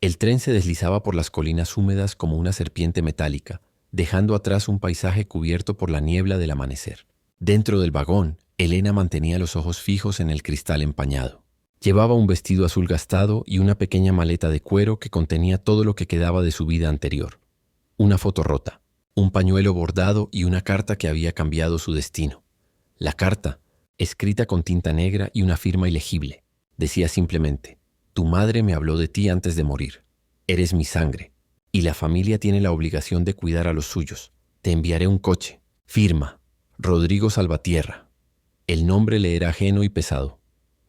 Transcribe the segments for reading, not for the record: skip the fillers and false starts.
El tren se deslizaba por las colinas húmedas como una serpiente metálica, dejando atrás un paisaje cubierto por la niebla del amanecer. Dentro del vagón, Elena mantenía los ojos fijos en el cristal empañado. Llevaba un vestido azul gastado y una pequeña maleta de cuero que contenía todo lo que quedaba de su vida anterior. Una foto rota, un pañuelo bordado y una carta que había cambiado su destino. La carta, escrita con tinta negra y una firma ilegible, decía simplemente: «Tu madre me habló de ti antes de morir. Eres mi sangre, y la familia tiene la obligación de cuidar a los suyos. Te enviaré un coche. Firma, Rodrigo Salvatierra». El nombre le era ajeno y pesado.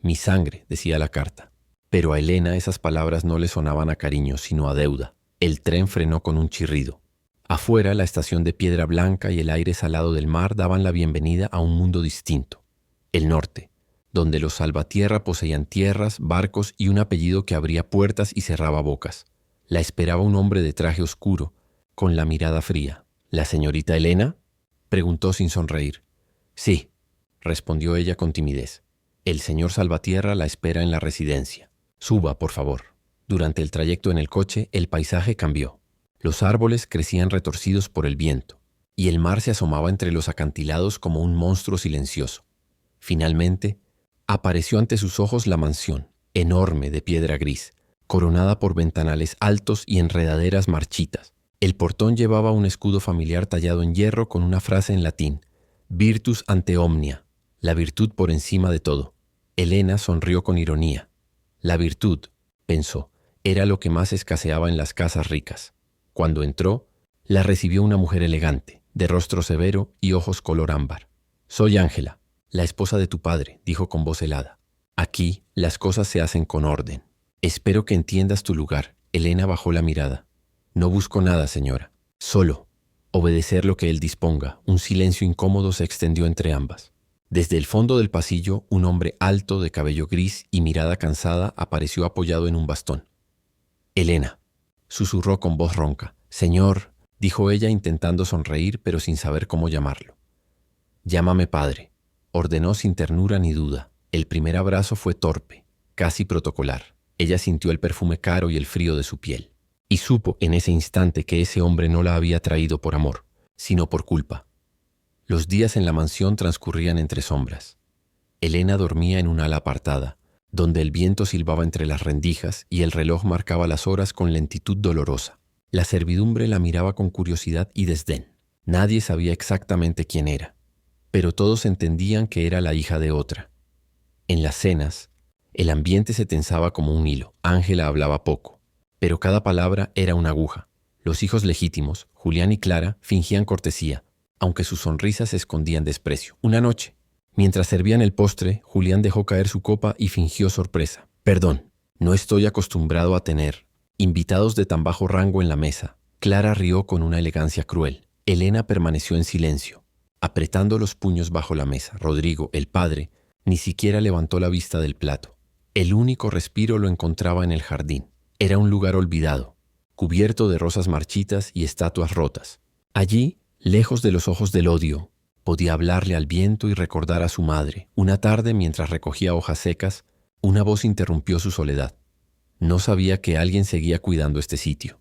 «Mi sangre», decía la carta. Pero a Elena esas palabras no le sonaban a cariño, sino a deuda. El tren frenó con un chirrido. Afuera, la estación de Piedra Blanca y el aire salado del mar daban la bienvenida a un mundo distinto. El norte, donde los Salvatierra poseían tierras, barcos y un apellido que abría puertas y cerraba bocas. La esperaba un hombre de traje oscuro, con la mirada fría. «¿La señorita Elena?», preguntó sin sonreír. «Sí», respondió ella con timidez. «El señor Salvatierra la espera en la residencia. Suba, por favor». Durante el trayecto en el coche, el paisaje cambió. Los árboles crecían retorcidos por el viento, y el mar se asomaba entre los acantilados como un monstruo silencioso. Finalmente, apareció ante sus ojos la mansión, enorme de piedra gris, coronada por ventanales altos y enredaderas marchitas. El portón llevaba un escudo familiar tallado en hierro con una frase en latín: «Virtus ante omnia», la virtud por encima de todo. Elena sonrió con ironía. La virtud, pensó, era lo que más escaseaba en las casas ricas. Cuando entró, la recibió una mujer elegante, de rostro severo y ojos color ámbar. «Soy Ángela, la esposa de tu padre», dijo con voz helada. «Aquí las cosas se hacen con orden. Espero que entiendas tu lugar». Elena bajó la mirada. «No busco nada, señora. Solo obedecer lo que él disponga». Un silencio incómodo se extendió entre ambas. Desde el fondo del pasillo, un hombre alto, de cabello gris y mirada cansada, apareció apoyado en un bastón. «Elena», susurró con voz ronca. «Señor», dijo ella intentando sonreír, pero sin saber cómo llamarlo. «Llámame padre», ordenó sin ternura ni duda. El primer abrazo fue torpe, casi protocolar. Ella sintió el perfume caro y el frío de su piel, y supo en ese instante que ese hombre no la había traído por amor, sino por culpa. Los días en la mansión transcurrían entre sombras. Elena dormía en un ala apartada, donde el viento silbaba entre las rendijas y el reloj marcaba las horas con lentitud dolorosa. La servidumbre la miraba con curiosidad y desdén. Nadie sabía exactamente quién era, pero todos entendían que era la hija de otra. En las cenas, el ambiente se tensaba como un hilo. Ángela hablaba poco, pero cada palabra era una aguja. Los hijos legítimos, Julián y Clara, fingían cortesía, aunque sus sonrisas escondían desprecio. Una noche, mientras servían el postre, Julián dejó caer su copa y fingió sorpresa. «Perdón, no estoy acostumbrado a tener invitados de tan bajo rango en la mesa». Clara rió con una elegancia cruel. Elena permaneció en silencio, apretando los puños bajo la mesa. Rodrigo, el padre, ni siquiera levantó la vista del plato. El único respiro lo encontraba en el jardín. Era un lugar olvidado, cubierto de rosas marchitas y estatuas rotas. Allí, lejos de los ojos del odio, podía hablarle al viento y recordar a su madre. Una tarde, mientras recogía hojas secas, una voz interrumpió su soledad. No sabía que alguien seguía cuidando este sitio.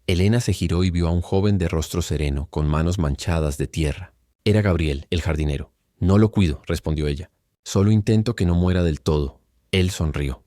Elena se giró y vio a un joven de rostro sereno, con manos manchadas de tierra. Era Gabriel, el jardinero. «No lo cuido», respondió ella. «Solo intento que no muera del todo». Él sonrió.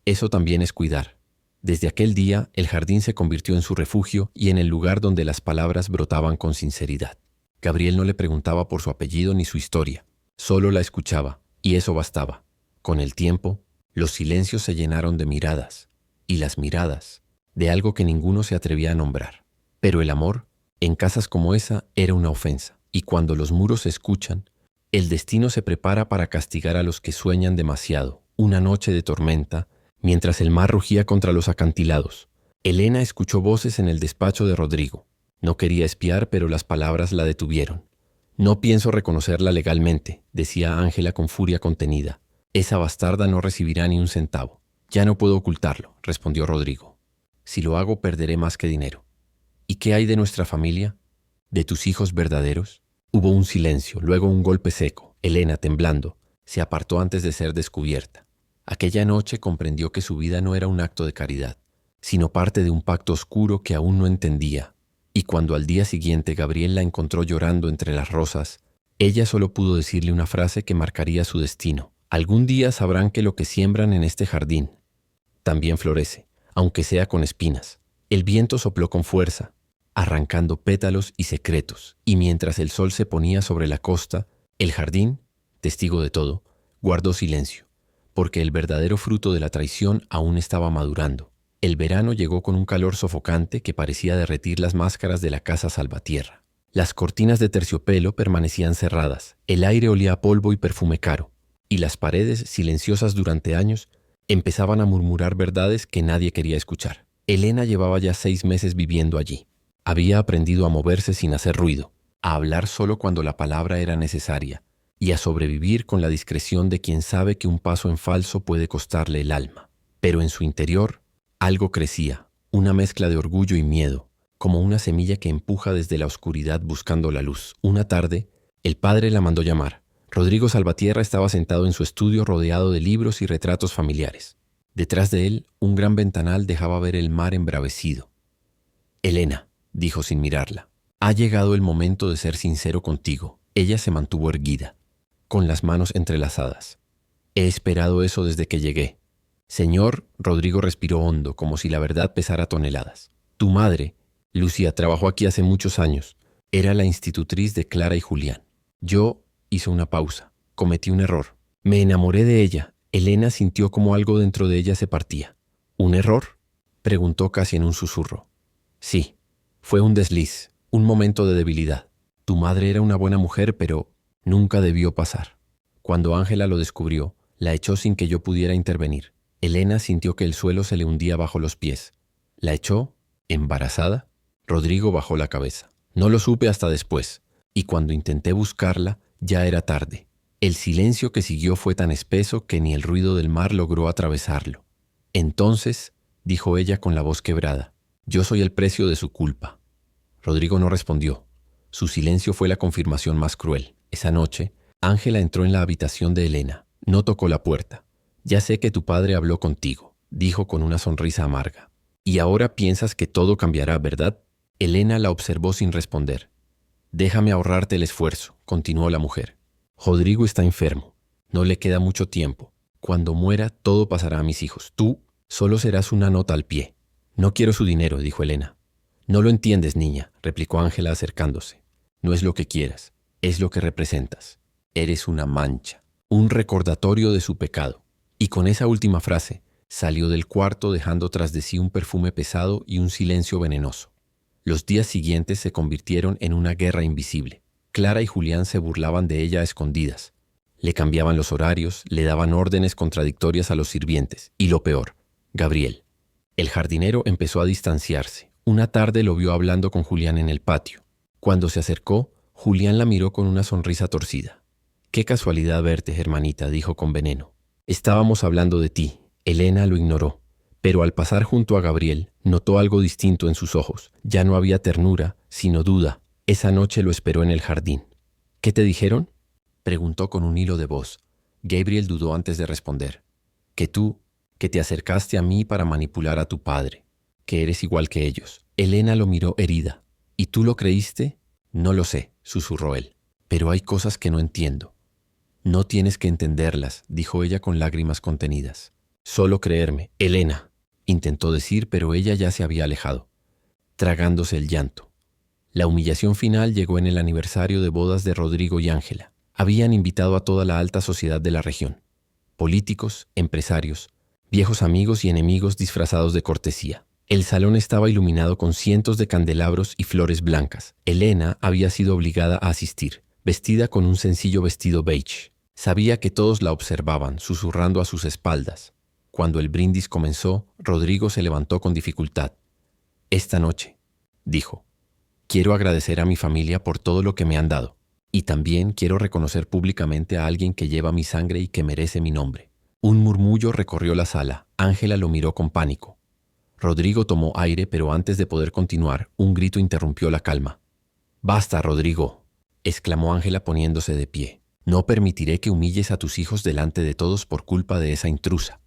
«Eso también es cuidar». Desde aquel día, el jardín se convirtió en su refugio y en el lugar donde las palabras brotaban con sinceridad. Gabriel no le preguntaba por su apellido ni su historia. Solo la escuchaba, y eso bastaba. Con el tiempo, los silencios se llenaron de miradas, y las miradas, de algo que ninguno se atrevía a nombrar. Pero el amor, en casas como esa, era una ofensa, y cuando los muros se escuchan, el destino se prepara para castigar a los que sueñan demasiado. Una noche de tormenta, mientras el mar rugía contra los acantilados, Elena escuchó voces en el despacho de Rodrigo. No quería espiar, pero las palabras la detuvieron. «No pienso reconocerla legalmente», decía Ángela con furia contenida. «Esa bastarda no recibirá ni un centavo». «Ya no puedo ocultarlo», respondió Rodrigo. «Si lo hago, perderé más que dinero». «¿Y qué hay de nuestra familia? ¿De tus hijos verdaderos?». Hubo un silencio, luego un golpe seco. Elena, temblando, se apartó antes de ser descubierta. Aquella noche comprendió que su vida no era un acto de caridad, sino parte de un pacto oscuro que aún no entendía. Y cuando al día siguiente Gabriel la encontró llorando entre las rosas, ella solo pudo decirle una frase que marcaría su destino. Algún día sabrán que lo que siembran en este jardín también florece, aunque sea con espinas. El viento sopló con fuerza, arrancando pétalos y secretos, y mientras el sol se ponía sobre la costa, el jardín, testigo de todo, guardó silencio, porque el verdadero fruto de la traición aún estaba madurando. El verano llegó con un calor sofocante que parecía derretir las máscaras de la casa Salvatierra. Las cortinas de terciopelo permanecían cerradas, el aire olía a polvo y perfume caro, y las paredes, silenciosas durante años, empezaban a murmurar verdades que nadie quería escuchar. Elena llevaba ya 6 meses viviendo allí. Había aprendido a moverse sin hacer ruido, a hablar solo cuando la palabra era necesaria, y a sobrevivir con la discreción de quien sabe que un paso en falso puede costarle el alma. Pero en su interior, algo crecía, una mezcla de orgullo y miedo, como una semilla que empuja desde la oscuridad buscando la luz. Una tarde, el padre la mandó llamar. Rodrigo Salvatierra estaba sentado en su estudio rodeado de libros y retratos familiares. Detrás de él, un gran ventanal dejaba ver el mar embravecido. «Elena», dijo sin mirarla, «ha llegado el momento de ser sincero contigo». Ella se mantuvo erguida, con las manos entrelazadas. «He esperado eso desde que llegué». «Señor», Rodrigo respiró hondo, como si la verdad pesara toneladas. «Tu madre, Lucía, trabajó aquí hace muchos años. Era la institutriz de Clara y Julián. Yo...» Hizo una pausa. «Cometí un error. Me enamoré de ella». Elena sintió como algo dentro de ella se partía. «¿Un error?», preguntó casi en un susurro. «Sí, fue un desliz, un momento de debilidad. Tu madre era una buena mujer, pero nunca debió pasar. Cuando Ángela lo descubrió, la echó sin que yo pudiera intervenir». Elena sintió que el suelo se le hundía bajo los pies. «¿La echó? ¿Embarazada?». Rodrigo bajó la cabeza. «No lo supe hasta después, y cuando intenté buscarla, ya era tarde». El silencio que siguió fue tan espeso que ni el ruido del mar logró atravesarlo. «Entonces», dijo ella con la voz quebrada, «yo soy el precio de su culpa». Rodrigo no respondió. Su silencio fue la confirmación más cruel. Esa noche, Ángela entró en la habitación de Elena. No tocó la puerta. «Ya sé que tu padre habló contigo», dijo con una sonrisa amarga. «Y ahora piensas que todo cambiará, ¿verdad?». Elena la observó sin responder. «Déjame ahorrarte el esfuerzo», continuó la mujer. «Rodrigo está enfermo. No le queda mucho tiempo. Cuando muera, todo pasará a mis hijos. Tú solo serás una nota al pie». «No quiero su dinero», dijo Elena. «No lo entiendes, niña», replicó Ángela acercándose. «No es lo que quieras, es lo que representas. Eres una mancha, un recordatorio de su pecado». Y con esa última frase, salió del cuarto dejando tras de sí un perfume pesado y un silencio venenoso. Los días siguientes se convirtieron en una guerra invisible. Clara y Julián se burlaban de ella a escondidas. Le cambiaban los horarios, le daban órdenes contradictorias a los sirvientes. Y lo peor, Gabriel. El jardinero empezó a distanciarse. Una tarde lo vio hablando con Julián en el patio. Cuando se acercó, Julián la miró con una sonrisa torcida. «Qué casualidad verte, hermanita», dijo con veneno. «Estábamos hablando de ti». Elena lo ignoró, pero al pasar junto a Gabriel, notó algo distinto en sus ojos. Ya no había ternura, sino duda. Esa noche lo esperó en el jardín. «¿Qué te dijeron?», preguntó con un hilo de voz. Gabriel dudó antes de responder. «Que te acercaste a mí para manipular a tu padre, que eres igual que ellos». Elena lo miró herida. «¿Y tú lo creíste?». «No lo sé», susurró él. «Pero hay cosas que no entiendo». «No tienes que entenderlas», dijo ella con lágrimas contenidas. «Solo creerme». «Elena», intentó decir, pero ella ya se había alejado, tragándose el llanto. La humillación final llegó en el aniversario de bodas de Rodrigo y Ángela. Habían invitado a toda la alta sociedad de la región. Políticos, empresarios, viejos amigos y enemigos disfrazados de cortesía. El salón estaba iluminado con cientos de candelabros y flores blancas. Elena había sido obligada a asistir, vestida con un sencillo vestido beige. Sabía que todos la observaban, susurrando a sus espaldas. Cuando el brindis comenzó, Rodrigo se levantó con dificultad. «Esta noche», dijo, «quiero agradecer a mi familia por todo lo que me han dado. Y también quiero reconocer públicamente a alguien que lleva mi sangre y que merece mi nombre». Un murmullo recorrió la sala. Ángela lo miró con pánico. Rodrigo tomó aire, pero antes de poder continuar, un grito interrumpió la calma. «Basta, Rodrigo», exclamó Ángela poniéndose de pie. «No permitiré que humilles a tus hijos delante de todos por culpa de esa intrusa».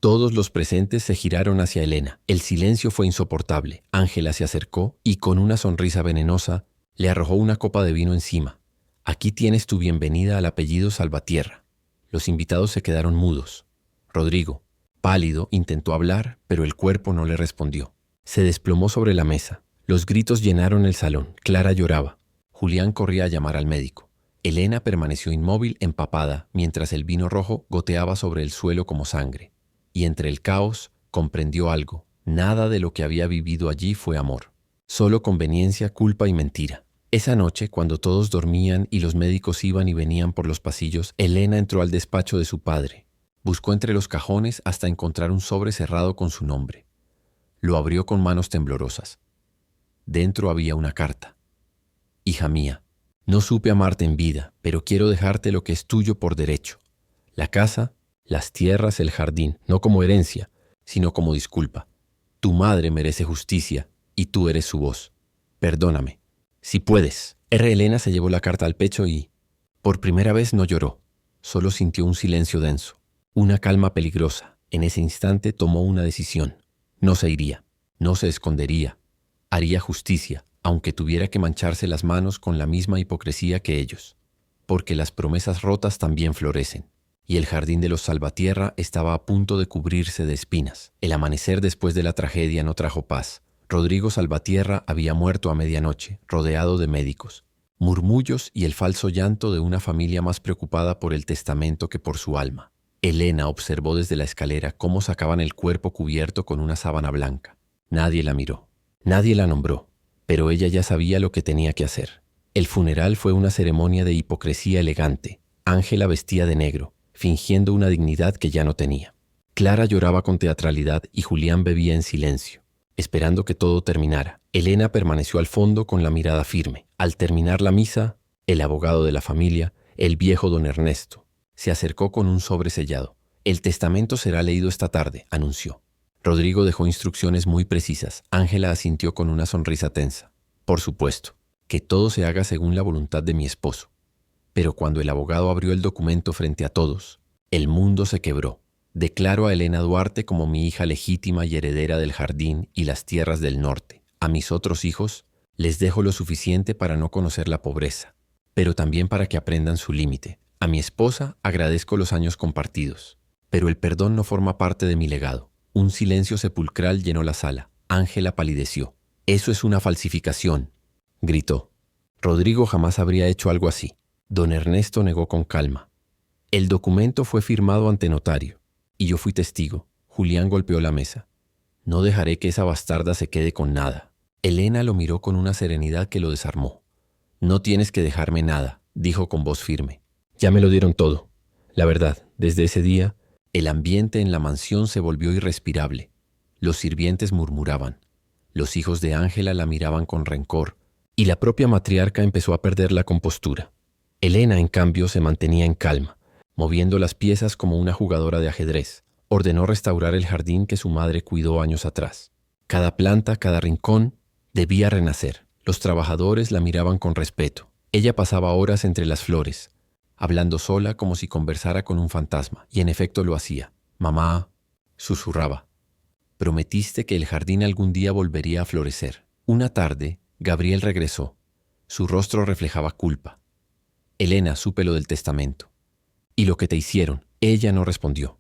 Todos los presentes se giraron hacia Elena. El silencio fue insoportable. Ángela se acercó y, con una sonrisa venenosa, le arrojó una copa de vino encima. Aquí tienes tu bienvenida al apellido Salvatierra. Los invitados se quedaron mudos. Rodrigo, pálido, intentó hablar, pero el cuerpo no le respondió. Se desplomó sobre la mesa. Los gritos llenaron el salón. Clara lloraba. Julián corría a llamar al médico. Elena permaneció inmóvil, empapada, mientras el vino rojo goteaba sobre el suelo como sangre. Y entre el caos comprendió algo. Nada de lo que había vivido allí fue amor. Solo conveniencia, culpa y mentira. Esa noche, cuando todos dormían y los médicos iban y venían por los pasillos, Elena entró al despacho de su padre. Buscó entre los cajones hasta encontrar un sobre cerrado con su nombre. Lo abrió con manos temblorosas. Dentro había una carta. Hija mía, no supe amarte en vida, pero quiero dejarte lo que es tuyo por derecho. La casa, las tierras, el jardín, no como herencia, sino como disculpa. Tu madre merece justicia y tú eres su voz. Perdóname. Si puedes. Elena se llevó la carta al pecho y, por primera vez, no lloró. Solo sintió un silencio denso, una calma peligrosa. En ese instante tomó una decisión. No se iría, no se escondería. Haría justicia, aunque tuviera que mancharse las manos con la misma hipocresía que ellos. Porque las promesas rotas también florecen. Y el jardín de los Salvatierra estaba a punto de cubrirse de espinas. El amanecer después de la tragedia no trajo paz. Rodrigo Salvatierra había muerto a medianoche, rodeado de médicos. Murmullos y el falso llanto de una familia más preocupada por el testamento que por su alma. Elena observó desde la escalera cómo sacaban el cuerpo cubierto con una sábana blanca. Nadie la miró, nadie la nombró, pero ella ya sabía lo que tenía que hacer. El funeral fue una ceremonia de hipocresía elegante. Ángela vestía de negro, fingiendo una dignidad que ya no tenía. Clara lloraba con teatralidad y Julián bebía en silencio, esperando que todo terminara. Elena permaneció al fondo con la mirada firme. Al terminar la misa, el abogado de la familia, el viejo don Ernesto, se acercó con un sobre sellado. El testamento será leído esta tarde, anunció. Rodrigo dejó instrucciones muy precisas. Ángela asintió con una sonrisa tensa. Por supuesto, que todo se haga según la voluntad de mi esposo. Pero cuando el abogado abrió el documento frente a todos, el mundo se quebró. Declaro a Elena Duarte como mi hija legítima y heredera del jardín y las tierras del norte. A mis otros hijos les dejo lo suficiente para no conocer la pobreza, pero también para que aprendan su límite. A mi esposa agradezco los años compartidos, pero el perdón no forma parte de mi legado. Un silencio sepulcral llenó la sala. Ángela palideció. «Eso es una falsificación», gritó. Rodrigo jamás habría hecho algo así. Don Ernesto negó con calma. «El documento fue firmado ante notario, y yo fui testigo». Julián golpeó la mesa. «No dejaré que esa bastarda se quede con nada». Elena lo miró con una serenidad que lo desarmó. «No tienes que dejarme nada», dijo con voz firme. «Ya me lo dieron todo. La verdad, desde ese día, el ambiente en la mansión se volvió irrespirable. Los sirvientes murmuraban. Los hijos de Ángela la miraban con rencor, y la propia matriarca empezó a perder la compostura. Elena, en cambio, se mantenía en calma, moviendo las piezas como una jugadora de ajedrez. Ordenó restaurar el jardín que su madre cuidó años atrás. Cada planta, cada rincón, debía renacer. Los trabajadores la miraban con respeto. Ella pasaba horas entre las flores, hablando sola como si conversara con un fantasma, y en efecto lo hacía. «Mamá», susurraba, «prometiste que el jardín algún día volvería a florecer». Una tarde, Gabriel regresó. Su rostro reflejaba culpa. «Elena, supe lo del testamento. ¿Y lo que te hicieron?». Ella no respondió.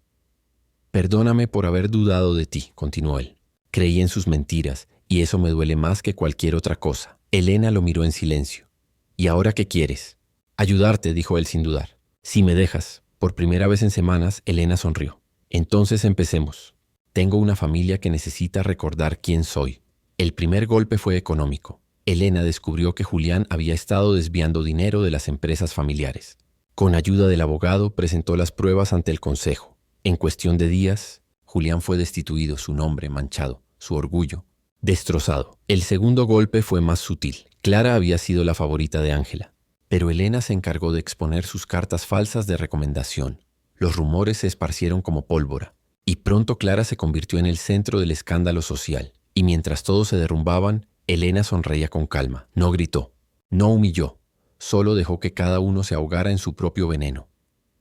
«Perdóname por haber dudado de ti», continuó él. «Creí en sus mentiras, y eso me duele más que cualquier otra cosa». Elena lo miró en silencio. «¿Y ahora qué quieres?». «Ayudarte», dijo él sin dudar. «Si me dejas». Por primera vez en semanas, Elena sonrió. «Entonces empecemos. Tengo una familia que necesita recordar quién soy». El primer golpe fue económico. Elena descubrió que Julián había estado desviando dinero de las empresas familiares. Con ayuda del abogado, presentó las pruebas ante el consejo. En cuestión de días, Julián fue destituido, su nombre manchado, su orgullo destrozado. El segundo golpe fue más sutil. Clara había sido la favorita de Ángela, pero Elena se encargó de exponer sus cartas falsas de recomendación. Los rumores se esparcieron como pólvora, y pronto Clara se convirtió en el centro del escándalo social. Y mientras todos se derrumbaban, Elena sonreía con calma. No gritó, no humilló, solo dejó que cada uno se ahogara en su propio veneno.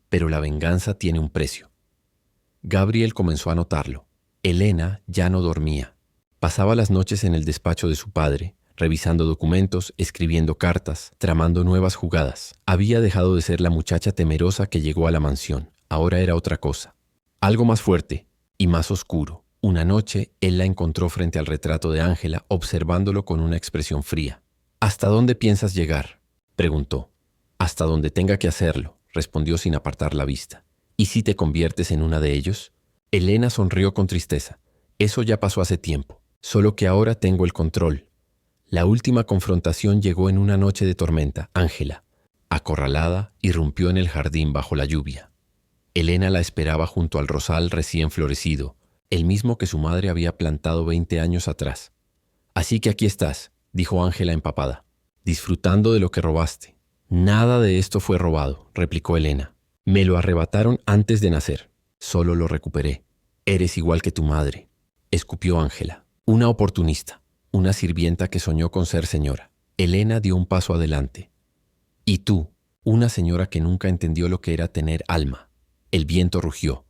Pero la venganza tiene un precio. Gabriel comenzó a notarlo. Elena ya no dormía. Pasaba las noches en el despacho de su padre, revisando documentos, escribiendo cartas, tramando nuevas jugadas. Había dejado de ser la muchacha temerosa que llegó a la mansión. Ahora era otra cosa. Algo más fuerte y más oscuro. Una noche, él la encontró frente al retrato de Ángela, observándolo con una expresión fría. «¿Hasta dónde piensas llegar?», preguntó. «Hasta donde tenga que hacerlo», respondió sin apartar la vista. «¿Y si te conviertes en una de ellos?». Elena sonrió con tristeza. «Eso ya pasó hace tiempo, solo que ahora tengo el control». La última confrontación llegó en una noche de tormenta. Ángela, acorralada, irrumpió en el jardín bajo la lluvia. Elena la esperaba junto al rosal recién florecido, el mismo que su madre había plantado 20 años atrás. «Así que aquí estás», dijo Ángela empapada, «disfrutando de lo que robaste». «Nada de esto fue robado», replicó Elena. «Me lo arrebataron antes de nacer. Solo lo recuperé». «Eres igual que tu madre», escupió Ángela. «Una oportunista, una sirvienta que soñó con ser señora». Elena dio un paso adelante. «Y tú, una señora que nunca entendió lo que era tener alma». El viento rugió.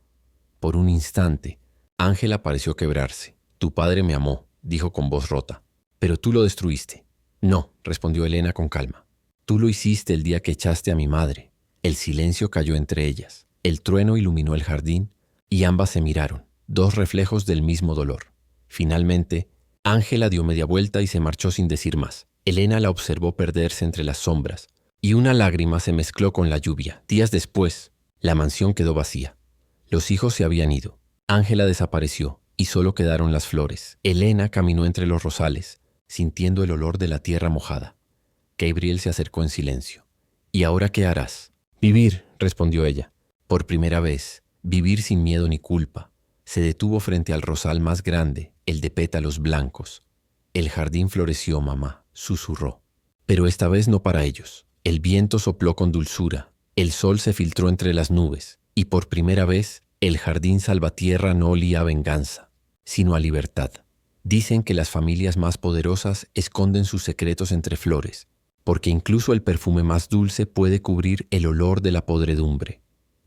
Por un instante, Ángela pareció quebrarse. «Tu padre me amó», dijo con voz rota. «Pero tú lo destruiste». «No», respondió Elena con calma. «Tú lo hiciste el día que echaste a mi madre». El silencio cayó entre ellas. El trueno iluminó el jardín y ambas se miraron, dos reflejos del mismo dolor. Finalmente, Ángela dio media vuelta y se marchó sin decir más. Elena la observó perderse entre las sombras y una lágrima se mezcló con la lluvia. Días después, la mansión quedó vacía. Los hijos se habían ido. Ángela desapareció y solo quedaron las flores. Elena caminó entre los rosales, sintiendo el olor de la tierra mojada. Gabriel se acercó en silencio. «¿Y ahora qué harás?». «Vivir», respondió ella. «Por primera vez, vivir sin miedo ni culpa». Se detuvo frente al rosal más grande, el de pétalos blancos. «El jardín floreció, mamá», susurró. Pero esta vez no para ellos. El viento sopló con dulzura, el sol se filtró entre las nubes, y por primera vez el jardín salvatierra no olía a venganza, sino a libertad. Dicen que las familias más poderosas esconden sus secretos entre flores, porque incluso el perfume más dulce puede cubrir el olor de la podredumbre.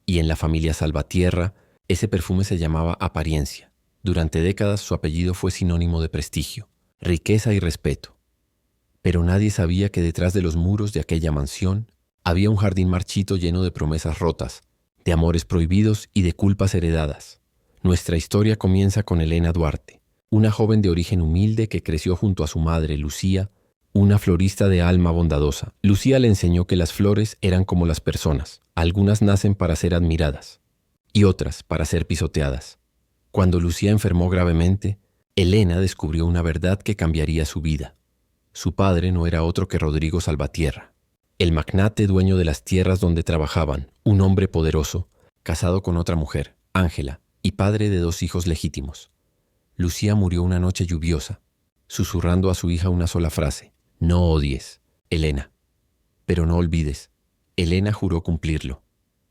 Y en la familia Salvatierra, ese perfume se llamaba apariencia. Durante décadas su apellido fue sinónimo de prestigio, riqueza y respeto. Pero nadie sabía que detrás de los muros de aquella mansión había un jardín marchito lleno de promesas rotas, de amores prohibidos y de culpas heredadas. Nuestra historia comienza con Elena Duarte, una joven de origen humilde que creció junto a su madre, Lucía, una florista de alma bondadosa. Lucía le enseñó que las flores eran como las personas. Algunas nacen para ser admiradas y otras para ser pisoteadas. Cuando Lucía enfermó gravemente, Elena descubrió una verdad que cambiaría su vida. Su padre no era otro que Rodrigo Salvatierra, el magnate dueño de las tierras donde trabajaban, un hombre poderoso, casado con otra mujer, Ángela, y padre de 2 hijos legítimos. Lucía murió una noche lluviosa, susurrando a su hija una sola frase: «No odies, Elena». Pero no olvides. Elena juró cumplirlo.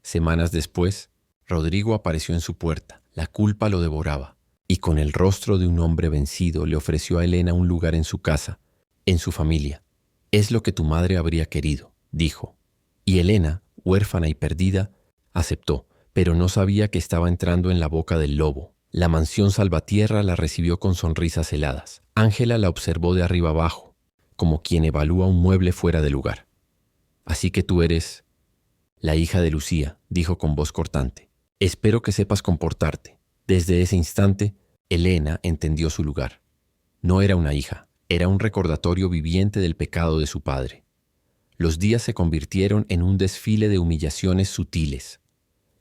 Semanas después, Rodrigo apareció en su puerta. La culpa lo devoraba, y con el rostro de un hombre vencido le ofreció a Elena un lugar en su casa, en su familia. «Es lo que tu madre habría querido», dijo. Y Elena, huérfana y perdida, aceptó, pero no sabía que estaba entrando en la boca del lobo. La mansión Salvatierra la recibió con sonrisas heladas. Ángela la observó de arriba abajo, como quien evalúa un mueble fuera de lugar. «Así que tú eres...». «La hija de Lucía», dijo con voz cortante. «Espero que sepas comportarte». Desde ese instante, Elena entendió su lugar. No era una hija, era un recordatorio viviente del pecado de su padre. Los días se convirtieron en un desfile de humillaciones sutiles.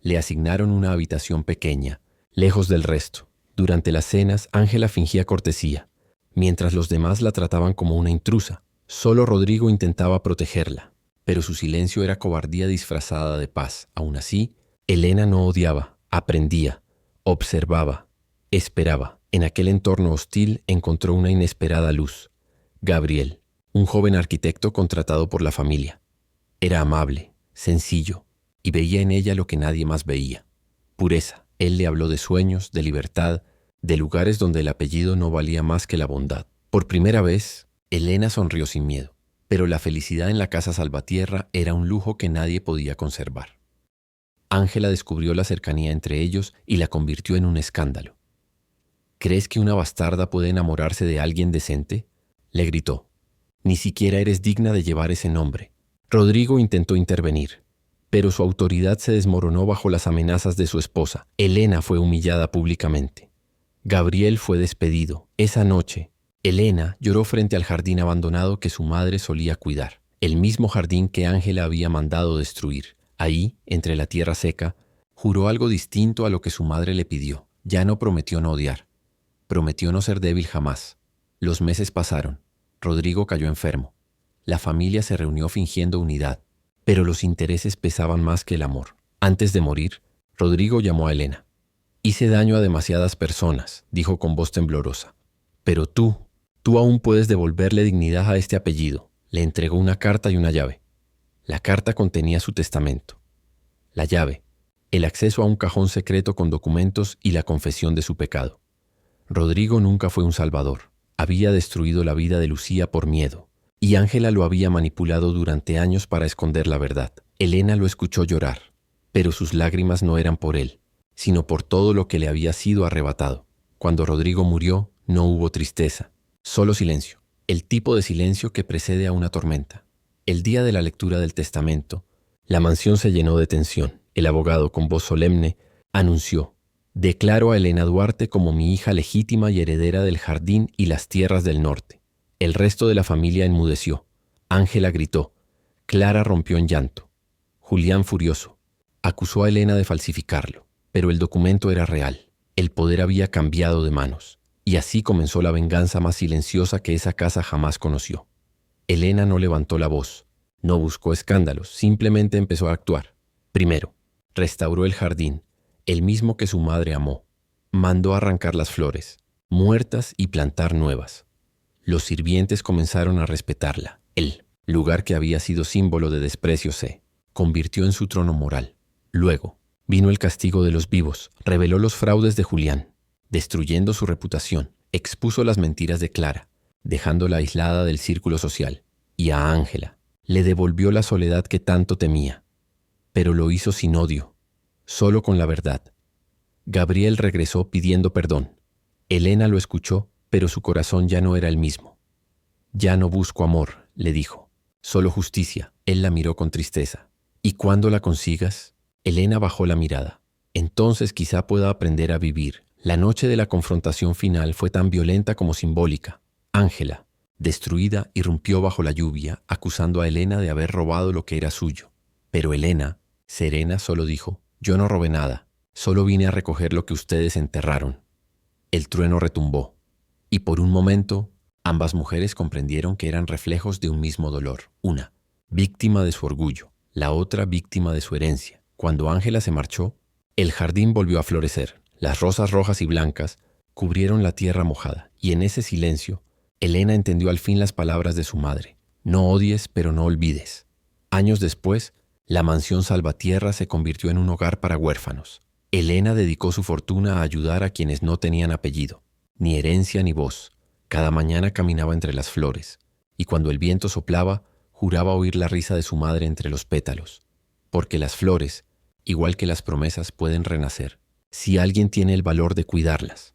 Le asignaron una habitación pequeña, lejos del resto. Durante las cenas, Ángela fingía cortesía, mientras los demás la trataban como una intrusa. Solo Rodrigo intentaba protegerla, pero su silencio era cobardía disfrazada de paz. Aún así, Elena no odiaba, aprendía, observaba, esperaba. En aquel entorno hostil encontró una inesperada luz. Gabriel, un joven arquitecto contratado por la familia. Era amable, sencillo, y veía en ella lo que nadie más veía: pureza. Él le habló de sueños, de libertad, de lugares donde el apellido no valía más que la bondad. Por primera vez, Elena sonrió sin miedo, pero la felicidad en la casa Salvatierra era un lujo que nadie podía conservar. Ángela descubrió la cercanía entre ellos y la convirtió en un escándalo. ¿Crees que una bastarda puede enamorarse de alguien decente?, le gritó. Ni siquiera eres digna de llevar ese nombre. Rodrigo intentó intervenir, pero su autoridad se desmoronó bajo las amenazas de su esposa. Elena fue humillada públicamente. Gabriel fue despedido. Esa noche, Elena lloró frente al jardín abandonado que su madre solía cuidar, el mismo jardín que Ángela había mandado destruir. Ahí, entre la tierra seca, juró algo distinto a lo que su madre le pidió. Ya no prometió no odiar. Prometió no ser débil jamás. Los meses pasaron. Rodrigo cayó enfermo. La familia se reunió fingiendo unidad, pero los intereses pesaban más que el amor. Antes de morir, Rodrigo llamó a Elena. Hice daño a demasiadas personas, dijo con voz temblorosa. Pero tú aún puedes devolverle dignidad a este apellido. Le entregó una carta y una llave. La carta contenía su testamento. La llave, el acceso a un cajón secreto con documentos y la confesión de su pecado. Rodrigo nunca fue un salvador. Había destruido la vida de Lucía por miedo, y Ángela lo había manipulado durante años para esconder la verdad. Elena lo escuchó llorar, pero sus lágrimas no eran por él, sino por todo lo que le había sido arrebatado. Cuando Rodrigo murió, no hubo tristeza, solo silencio, el tipo de silencio que precede a una tormenta. El día de la lectura del testamento, la mansión se llenó de tensión. El abogado, con voz solemne, anunció: «Declaro a Elena Duarte como mi hija legítima y heredera del jardín y las tierras del norte». El resto de la familia enmudeció. Ángela gritó. Clara rompió en llanto. Julián, furioso, acusó a Elena de falsificarlo, pero el documento era real. El poder había cambiado de manos, y así comenzó la venganza más silenciosa que esa casa jamás conoció. Elena no levantó la voz, no buscó escándalos, simplemente empezó a actuar. Primero, restauró el jardín, el mismo que su madre amó. Mandó arrancar las flores, muertas, y plantar nuevas. Los sirvientes comenzaron a respetarla. El lugar que había sido símbolo de desprecio se convirtió en su trono moral. Luego, vino el castigo de los vivos, reveló los fraudes de Julián, destruyendo su reputación, expuso las mentiras de Clara, dejándola aislada del círculo social, y a Ángela le devolvió la soledad que tanto temía. Pero lo hizo sin odio, solo con la verdad. Gabriel regresó pidiendo perdón. Elena lo escuchó, pero su corazón ya no era el mismo. «Ya no busco amor», le dijo, «solo justicia». Él la miró con tristeza. «¿Y cuándo la consigas?». Elena bajó la mirada. «Entonces quizá pueda aprender a vivir». La noche de la confrontación final fue tan violenta como simbólica. Ángela, destruida, irrumpió bajo la lluvia, acusando a Elena de haber robado lo que era suyo. Pero Elena, serena, solo dijo: «Yo no robé nada, solo vine a recoger lo que ustedes enterraron». El trueno retumbó, y por un momento ambas mujeres comprendieron que eran reflejos de un mismo dolor. Una, víctima de su orgullo; la otra, víctima de su herencia. Cuando Ángela se marchó, el jardín volvió a florecer. Las rosas rojas y blancas cubrieron la tierra mojada, y en ese silencio, Elena entendió al fin las palabras de su madre: «No odies, pero no olvides». Años después, la mansión Salvatierra se convirtió en un hogar para huérfanos. Elena dedicó su fortuna a ayudar a quienes no tenían apellido, ni herencia ni voz. Cada mañana caminaba entre las flores, y cuando el viento soplaba, juraba oír la risa de su madre entre los pétalos. Porque las flores, igual que las promesas, pueden renacer, si alguien tiene el valor de cuidarlas.